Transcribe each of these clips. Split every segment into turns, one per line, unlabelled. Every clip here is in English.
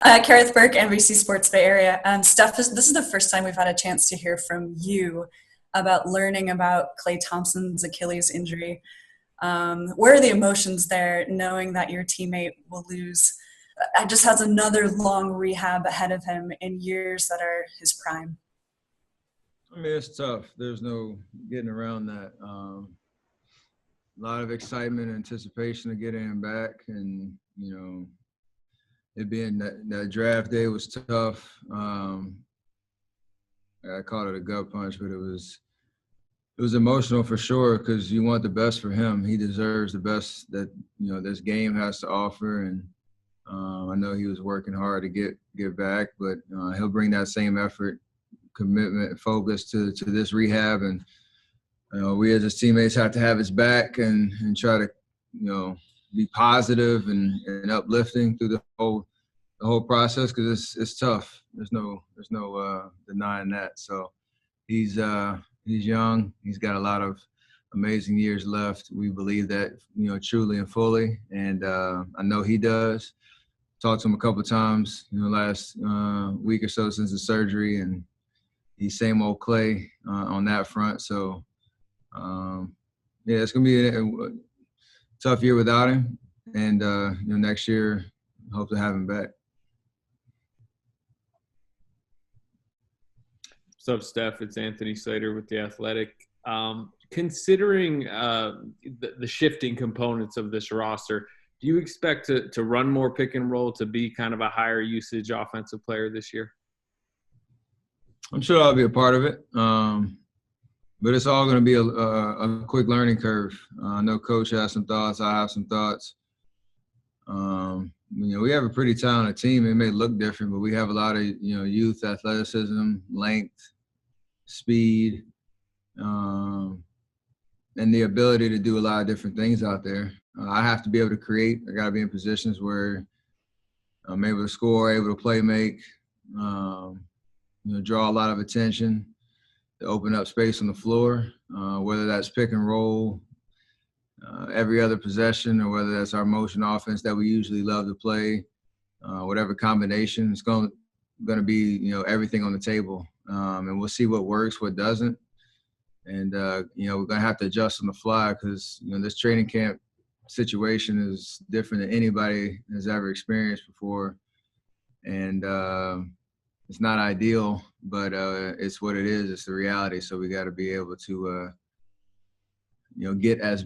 Kareth Burke, NBC Sports Bay Area. Steph, this is the first time we've had a chance to hear from you about learning about Klay Thompson's Achilles injury. Where are the emotions there, knowing that your teammate will lose, just has another long rehab ahead of him in years that are his prime?
I mean, it's tough. There's no getting around that. A lot of excitement and anticipation of getting him back, and it being that draft day was tough. I called it a gut punch, but it was emotional for sure because you want the best for him. He deserves the best that this game has to offer, and I know he was working hard to get back, but he'll bring that same effort, commitment, and focus to this rehab, and we as his teammates have to have his back and try to be positive and uplifting through the whole process because it's tough. There's no denying that. So he's young. He's got a lot of amazing years left. We believe that truly and fully, and I know he does. Talked to him a couple of times last week or so since the surgery, and he's same old Klay on that front. So it's gonna be a tough year without him, and next year hope to have him back.
What's up, Steph? It's Anthony Slater with The Athletic. Considering the shifting components of this roster, do you expect to run more pick and roll, to be kind of a higher usage offensive player this year?
I'm sure I'll be a part of it, but it's all going to be a quick learning curve. I know Coach has some thoughts. I have some thoughts. We have a pretty talented team. It may look different, but we have a lot of youth, athleticism, length, speed, and the ability to do a lot of different things out there. I have to be able to create. I got to be in positions where I'm able to score, able to play make, draw a lot of attention, to open up space on the floor, whether that's pick and roll, every other possession, or whether that's our motion offense that we usually love to play. Whatever combination, it's going to be everything on the table, and we'll see what works, what doesn't, and we're going to have to adjust on the fly because this training camp situation is different than anybody has ever experienced before, and it's not ideal, but it's what it is. It's the reality. So we got to be able to get as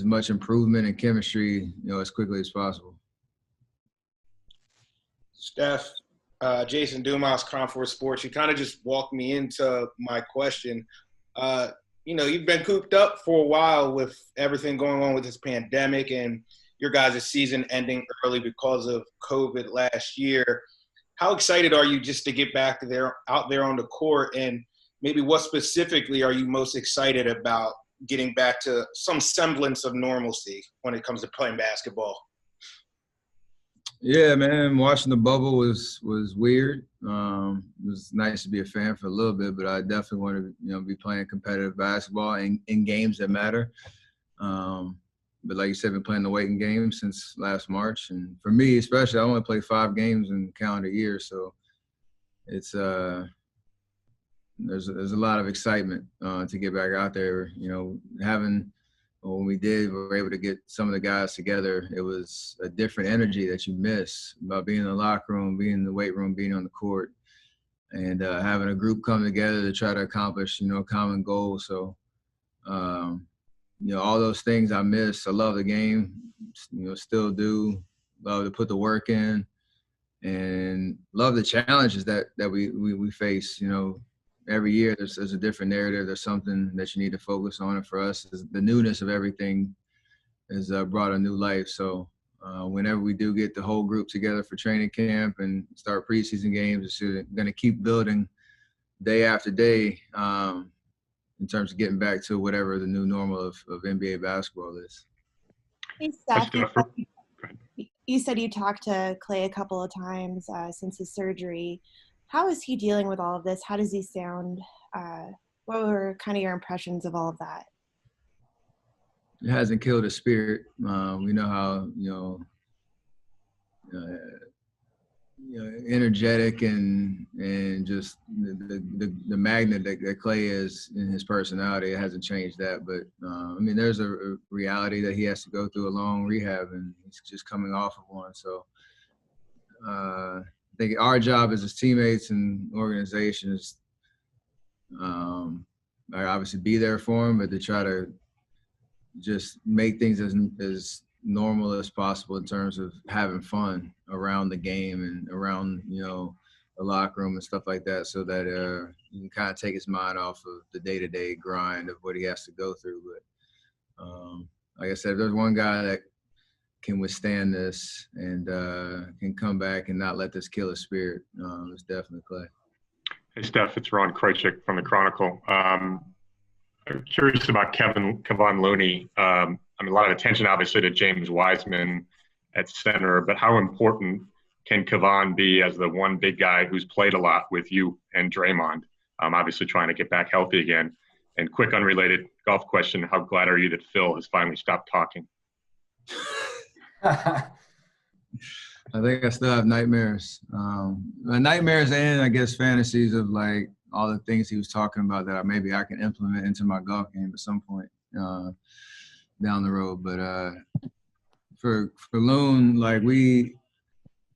much improvement in chemistry as quickly as possible.
Steph, Jason Dumas, Confor Sports, you kind of just walked me into my question. You've been cooped up for a while with everything going on with this pandemic and your guys' season ending early because of COVID last year. How excited are you just to get back out there on the court, and maybe what specifically are you most excited about getting back to some semblance of normalcy when it comes to playing basketball?
Yeah, man, watching the bubble was weird. It was nice to be a fan for a little bit, but I definitely want to be playing competitive basketball in games that matter. But like you said, I've been playing the waiting game since last March, and for me especially, I only play 5 games in the calendar year, so it's there's a lot of excitement to get back out there. When we were able to get some of the guys together, it was a different energy that you miss about being in the locker room, being in the weight room, being on the court, and having a group come together to try to accomplish, a common goal. So, all those things I miss. I love the game, still do. Love to put the work in, and love the challenges that we face. Every year there's a different narrative. There's something that you need to focus on. And for us, the newness of everything has brought a new life. So whenever we do get the whole group together for training camp and start preseason games, it's going to keep building day after day in terms of getting back to whatever the new normal of NBA basketball is.
Hey, Steph, you said you talked to Klay a couple of times since his surgery. How is he dealing with all of this? How does he sound? What were kind of your impressions of all of that?
It hasn't killed his spirit. We know how, energetic and just the magnet that Clay is in his personality. It hasn't changed that, but I mean, there's a reality that he has to go through a long rehab, and he's just coming off of one. So I think our job as his teammates and organization is obviously be there for him, but to try to just make things as normal as possible in terms of having fun around the game and around, you know, the locker room and stuff like that, so that you can kind of take his mind off of the day-to-day grind of what he has to go through. But like I said, if there's one guy that can withstand this and can come back and not let this kill his spirit, it's definitely Clay.
Hey, Steph, it's Ron Krejcik from the Chronicle. I'm curious about Kevon Looney. I mean, a lot of attention, obviously, to James Wiseman at center, but how important can Kevon be as the one big guy who's played a lot with you and Draymond? Obviously trying to get back healthy again. And quick, unrelated golf question, how glad are you that Phil has finally stopped talking?
I think I still have nightmares. Nightmares and, I guess, fantasies of, like, all the things he was talking about that maybe I can implement into my golf game at some point down the road. But for Loon, like, we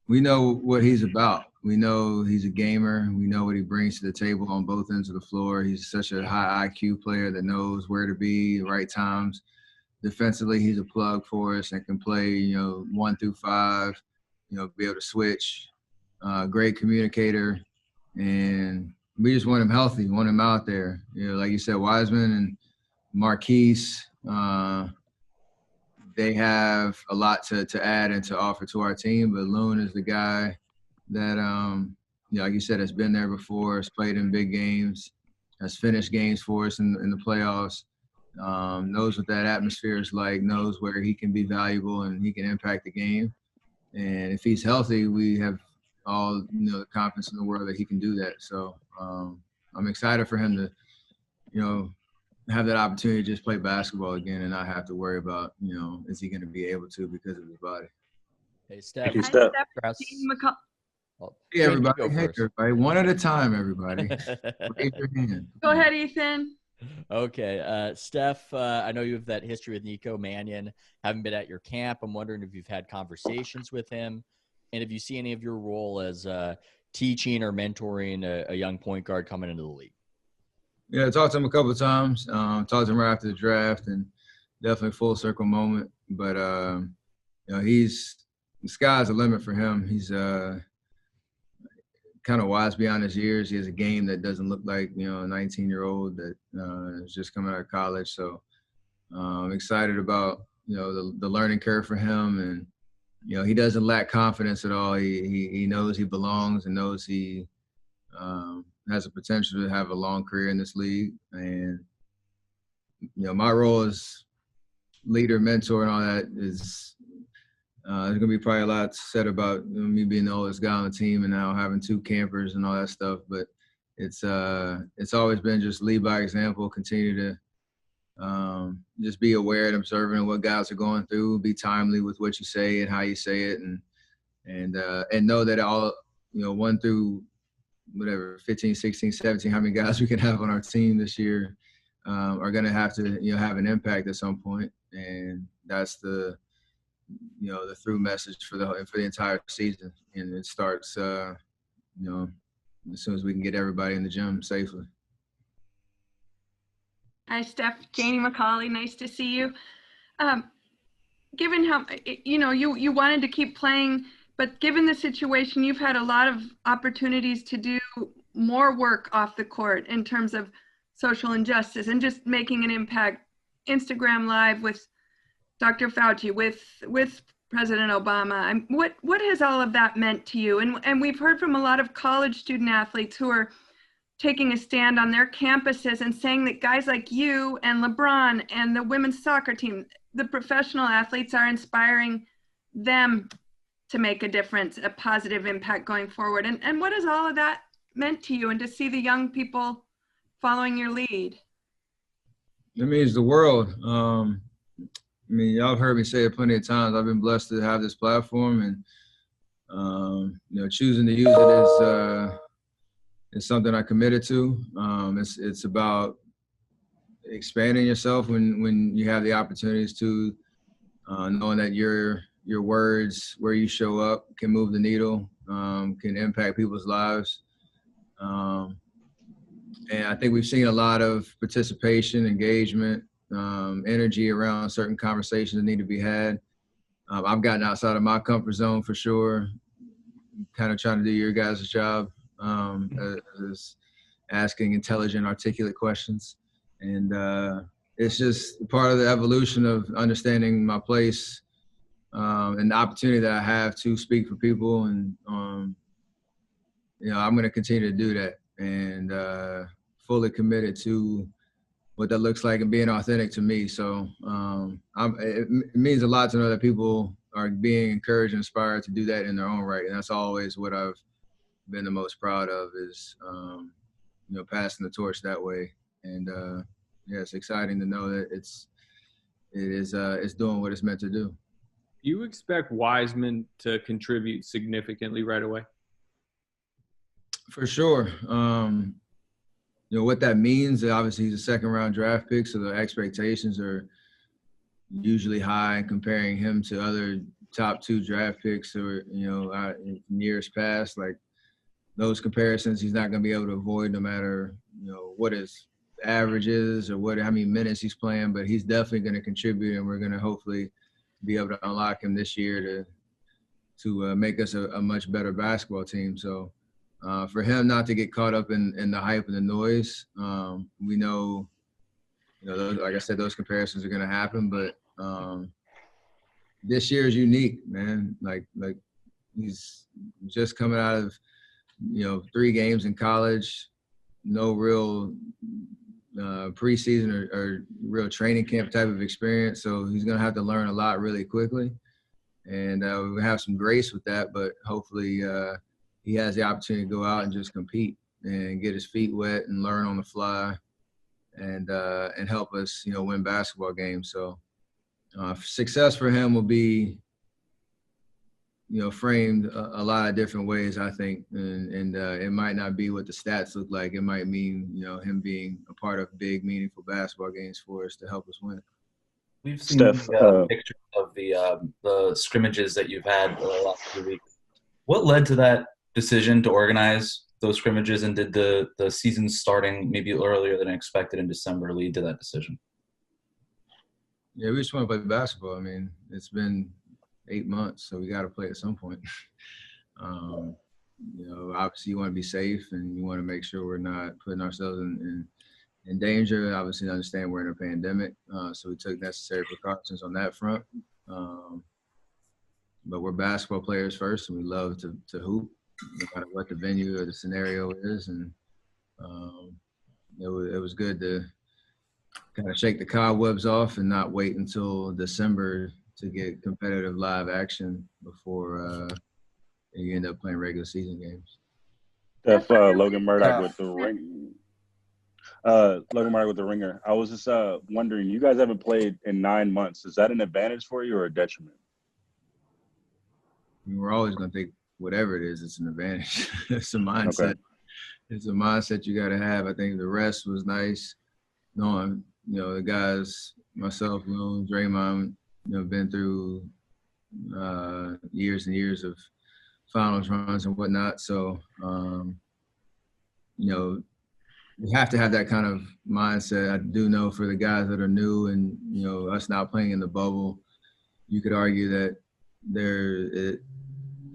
know what he's about. We know he's a gamer. We know what he brings to the table on both ends of the floor. He's such a high IQ player that knows where to be, the right times. Defensively, he's a plug for us and can play, you know, 1 through 5, you know, be able to switch. Great communicator. And we just want him healthy, want him out there. You know, like you said, Wiseman and Marquise, they have a lot to add and to offer to our team. But Loon is the guy that, you know, like you said, has been there before, has played in big games, has finished games for us in the playoffs, knows what that atmosphere is like, knows where he can be valuable and he can impact the game. And if he's healthy, we have all, you know, the confidence in the world that he can do that. So I'm excited for him to, you know, have that opportunity to just play basketball again and not have to worry about, you know, is he going to be able to because of his body.
Hey, Steph.
Thank you, Steph.
Hey, everybody. Hey, everybody. One at a time, everybody. Raise your hand.
Go ahead, Ethan.
Okay. Steph, I know you have that history with Nico Mannion. Haven't been at your camp. I'm wondering if you've had conversations with him. And if you see any of your role as teaching or mentoring a young point guard coming into the league.
Yeah, I talked to him a couple of times. Talked to him right after the draft, and definitely a full circle moment. But, you know, the sky's the limit for him. He's kind of wise beyond his years. He has a game that doesn't look like, you know, a 19-year-old that is just coming out of college. So I'm excited about, you know, the learning curve for him. And, you know, he doesn't lack confidence at all. He knows he belongs and knows he has the potential to have a long career in this league. And, you know, my role as leader, mentor, and all that is there's going to be probably a lot said about, you know, me being the oldest guy on the team and now having 2 campers and all that stuff. But it's always been just lead by example, continue to just be aware and observant of what guys are going through, be timely with what you say and how you say it, and know that all, you know, 1 through whatever, 15, 16, 17, how many guys we can have on our team this year are going to have to, you know, have an impact at some point. And that's the, you know, the through message for the entire season. And it starts, you know, as soon as we can get everybody in the gym safely.
Hi, Steph. Janie McCauley. Nice to see you. Given how, you know, you wanted to keep playing, but given the situation, you've had a lot of opportunities to do more work off the court in terms of social injustice and just making an impact. Instagram Live with Dr. Fauci, with President Obama. What has all of that meant to you? And we've heard from a lot of college student athletes who are taking a stand on their campuses and saying that guys like you and LeBron and the women's soccer team, the professional athletes, are inspiring them to make a difference, a positive impact going forward. And what has all of that meant to you, and to see the young people following your lead?
It means the world. I mean, y'all have heard me say it plenty of times. I've been blessed to have this platform, and you choosing to use it is something I committed to. It's about expanding yourself when you have the opportunities to, knowing that your words, where you show up, can move the needle, can impact people's lives. And I think we've seen a lot of participation, engagement, energy around certain conversations that need to be had. I've gotten outside of my comfort zone for sure, kind of trying to do your guys' job, as asking intelligent, articulate questions. And it's just part of the evolution of understanding my place, and the opportunity that I have to speak for people. And, I'm going to continue to do that, and fully committed to what that looks like and being authentic to me. So it means a lot to know that people are being encouraged and inspired to do that in their own right. And that's always what I've been the most proud of, is, passing the torch that way. And it's exciting to know that it's doing what it's meant to do.
Do you expect Wiseman to contribute significantly right away?
For sure. What that means, obviously he's a second-round draft pick, so the expectations are usually high, comparing him to other top 2 draft picks or, in years past. Like, those comparisons he's not going to be able to avoid, no matter, what his average is or how many minutes he's playing, but he's definitely going to contribute, and we're going to hopefully be able to unlock him this year to make us a much better basketball team. So for him not to get caught up in the hype and the noise, we know, like I said, those comparisons are going to happen, but this year is unique, man. Like he's just coming out of, 3 games in college, no real preseason or real training camp type of experience. So he's going to have to learn a lot really quickly. And we have some grace with that, but hopefully he has the opportunity to go out and just compete and get his feet wet and learn on the fly, and help us, win basketball games. So success for him will be, framed a lot of different ways, I think. And it might not be what the stats look like. It might mean, him being a part of big, meaningful basketball games for us to help us win.
We've seen pictures of the scrimmages that you've had the last few weeks. What led to that decision to organize those scrimmages, and did the season starting maybe earlier than expected in December lead to that decision?
Yeah, we just want to play basketball. I mean, it's been 8 months, so we got to play at some point. Obviously you want to be safe, and you want to make sure we're not putting ourselves in danger. Obviously, understand we're in a pandemic, so we took necessary precautions on that front. But we're basketball players first, and we love to hoop, no matter what the venue or the scenario is. And it was good to kind of shake the cobwebs off and not wait until December to get competitive live action before you end up playing regular season games.
Steph, Logan Murdoch with the ring. Logan Murdoch with the Ringer. I was just wondering, you guys haven't played in 9 months. Is that an advantage for you or a detriment?
I mean, we're always going to think whatever it is, it's an advantage. It's a mindset. Okay. It's a mindset you got to have. I think the rest was nice. Knowing, the guys, myself, Draymond, been through years and years of finals runs and whatnot. So, we have to have that kind of mindset. I do know for the guys that are new and, us not playing in the bubble, you could argue that they're a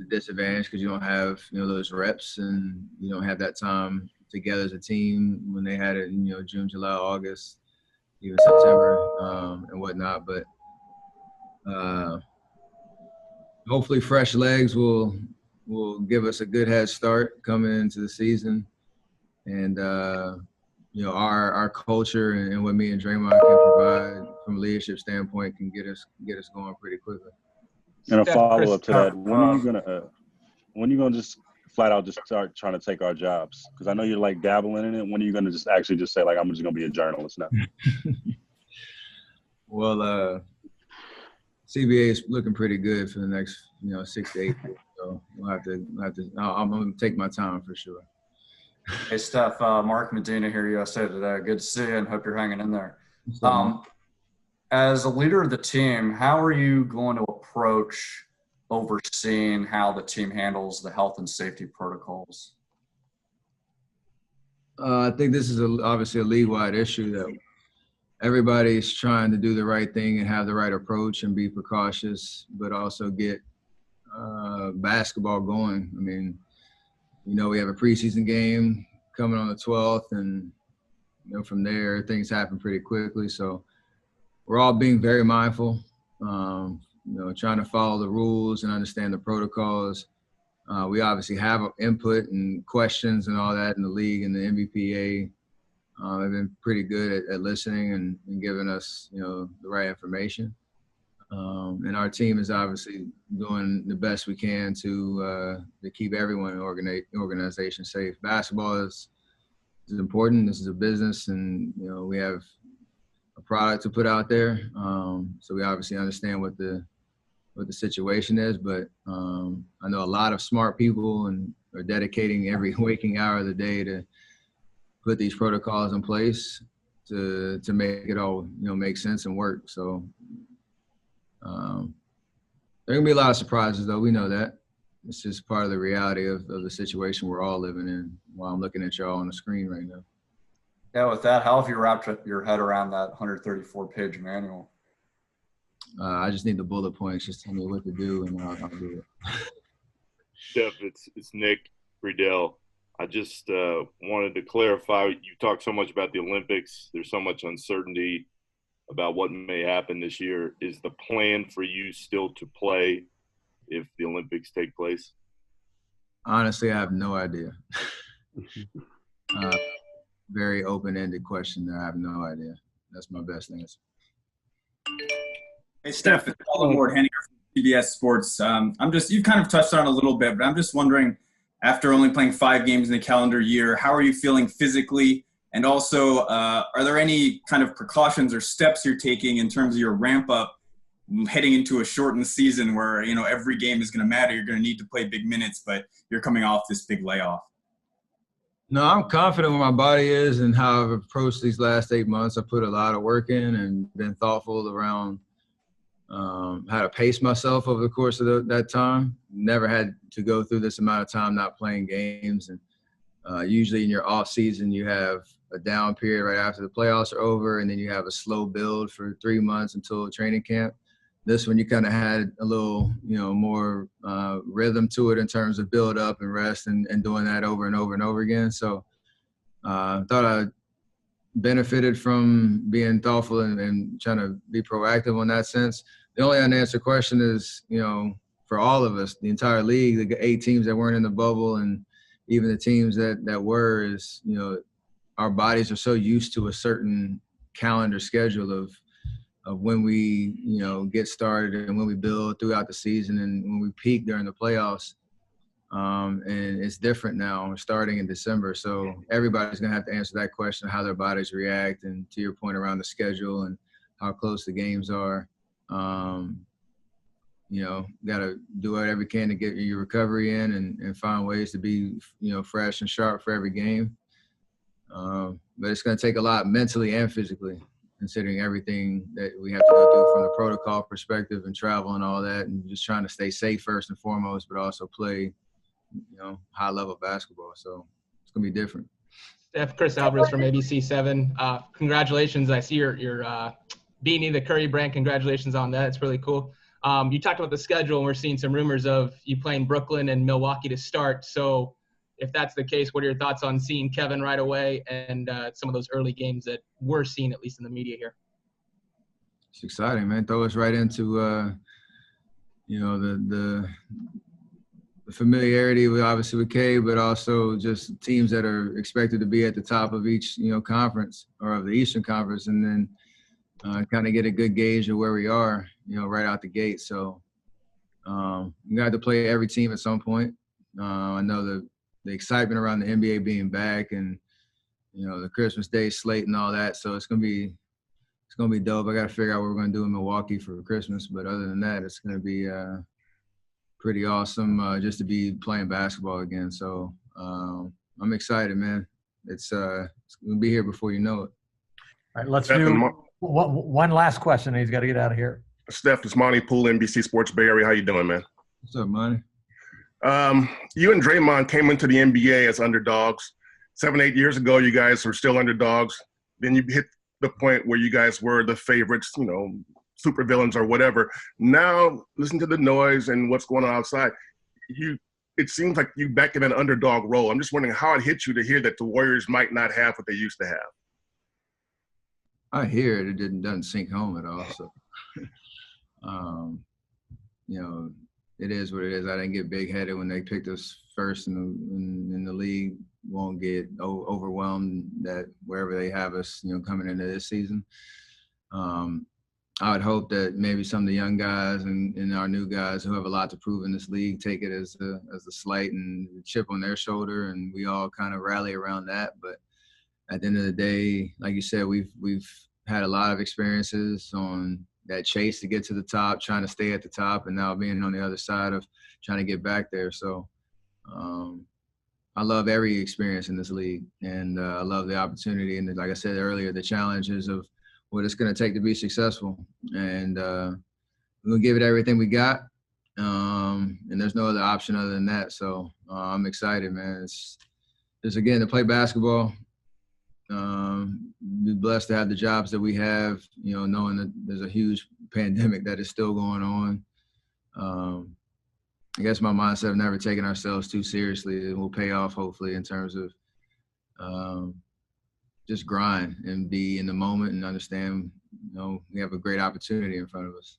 disadvantage because you don't have, those reps, and you don't have that time together as a team when they had it in, June, July, August, even September, and whatnot. But hopefully fresh legs will give us a good head start coming into the season. And, our culture and what me and Draymond can provide from a leadership standpoint can get us going pretty quickly.
And a follow up to that, when are you gonna just flat out just start trying to take our jobs? Because I know you're like dabbling in it. When are you gonna just actually just say, like, I'm just gonna be a journalist now?
Well, CBA is looking pretty good for the next 6 to 8 years. So I'm going to take my time for sure.
Hey, Steph, Mark Medina here, USA Today. Good to see you and hope you're hanging in there. As a leader of the team, how are you going to approach overseeing how the team handles the health and safety protocols?
I think this is obviously a league-wide issue that everybody's trying to do the right thing and have the right approach and be precautious, but also get basketball going. I mean, we have a preseason game coming on the 12th, and from there things happen pretty quickly. So we're all being very mindful, trying to follow the rules and understand the protocols. We obviously have input and questions and all that in the league, and the NBPA have been pretty good at listening and giving us, the right information. And our team is obviously doing the best we can to keep everyone in organization safe. Basketball is important. This is a business, and we have a product to put out there. So we obviously understand what the situation is, but I know a lot of smart people and are dedicating every waking hour of the day to put these protocols in place to make it all make sense and work. So there are gonna be a lot of surprises, though. We know that. It's just part of the reality of the situation we're all living in while I'm looking at y'all on the screen right now.
Yeah, with that, how have you wrapped your head around that 134-page manual?
I just need the bullet points. Just tell me what to do, and I'll do it.
Steph, it's Nick Friedel. I just wanted to clarify. You talked so much about the Olympics. There's so much uncertainty about what may happen this year. Is the plan for you still to play if the Olympics take place?
Honestly, I have no idea. Very open-ended question there. I have no idea. That's my best answer.
Hey, Steph, it's Colin Ward, Henninger from CBS Sports. You've kind of touched on it a little bit, but I'm just wondering, after only playing 5 games in the calendar year, how are you feeling physically? And also, are there any kind of precautions or steps you're taking in terms of your ramp up heading into a shortened season where, every game is going to matter? You're going to need to play big minutes, but you're coming off this big layoff.
No, I'm confident where my body is and how I've approached these last 8 months. I put a lot of work in and been thoughtful around how to pace myself over the course of that time. Never had to go through this amount of time not playing games. And usually in your off season, you have a down period right after the playoffs are over, and then you have a slow build for 3 months until training camp. This one, you kind of had a little, more rhythm to it in terms of build up and rest and doing that over and over and over again. So I thought I benefited from being thoughtful and trying to be proactive on that sense. The only unanswered question is, for all of us, the entire league, the 8 teams that weren't in the bubble and even the teams that were, is, our bodies are so used to a certain calendar schedule of when we, get started and when we build throughout the season and when we peak during the playoffs. And it's different now. We're starting in December. So everybody's going to have to answer that question, how their bodies react, and to your point around the schedule and how close the games are. Got to do whatever you can to get your recovery in and find ways to be, fresh and sharp for every game. But it's going to take a lot mentally and physically, considering everything that we have to go through from the protocol perspective and travel and all that, and just trying to stay safe first and foremost, but also play, high level basketball. So it's going to be different.
Steph, Chris Alvarez from ABC7. Congratulations. I see your beanie, the Curry brand. Congratulations on that. It's really cool. You talked about the schedule, and we're seeing some rumors of you playing Brooklyn and Milwaukee to start. So if that's the case, what are your thoughts on seeing Kevin right away and some of those early games that we're seeing, at least in the media here?
It's exciting, man. Throw us right into, the familiarity with obviously with K, but also just teams that are expected to be at the top of each, conference or of the Eastern Conference, and then kind of get a good gauge of where we are, right out the gate. So you have to play every team at some point. I know the excitement around the NBA being back and, the Christmas Day slate and all that. So it's going to be dope. I got to figure out what we're going to do in Milwaukee for Christmas. But other than that, it's going to be pretty awesome just to be playing basketball again. So I'm excited, man. It's gonna be here before you know it.
All right, let's do one last question. He's got to get out of here.
Steph, it's Monty Poole, NBC Sports Bay Area. How you doing, man?
What's up, Monty?
You and Draymond came into the NBA as underdogs. 7-8 years ago, you guys were still underdogs. Then you hit the point where you guys were the favorites, you know, super villains or whatever. Now, listen to the noise and what's going on outside. It seems like you back in an underdog role. I'm just wondering how it hit you to hear that the Warriors might not have what they used to have.
I hear it. It doesn't sink home at all. So, you know, it is what it is. I didn't get big-headed when they picked us first in the league. Won't get overwhelmed that wherever they have us, you know, coming into this season. I would hope that maybe some of the young guys and our new guys who have a lot to prove in this league take it as a slight and chip on their shoulder, and we all kind of rally around that. But at the end of the day, like you said, we've had a lot of experiences on that chase to get to the top, trying to stay at the top, and now being on the other side of trying to get back there. So I love every experience in this league, and I love the opportunity. And like I said earlier, the challenges of what it's going to take to be successful. And we're going to give it everything we got. And there's no other option other than that. So I'm excited, man. It's just, again, to play basketball, be blessed to have the jobs that we have, you know, knowing that there's a huge pandemic that is still going on. I guess my mindset of never taking ourselves too seriously, it will pay off, hopefully, in terms of just grind and be in the moment and understand, you know, we have a great opportunity in front of us.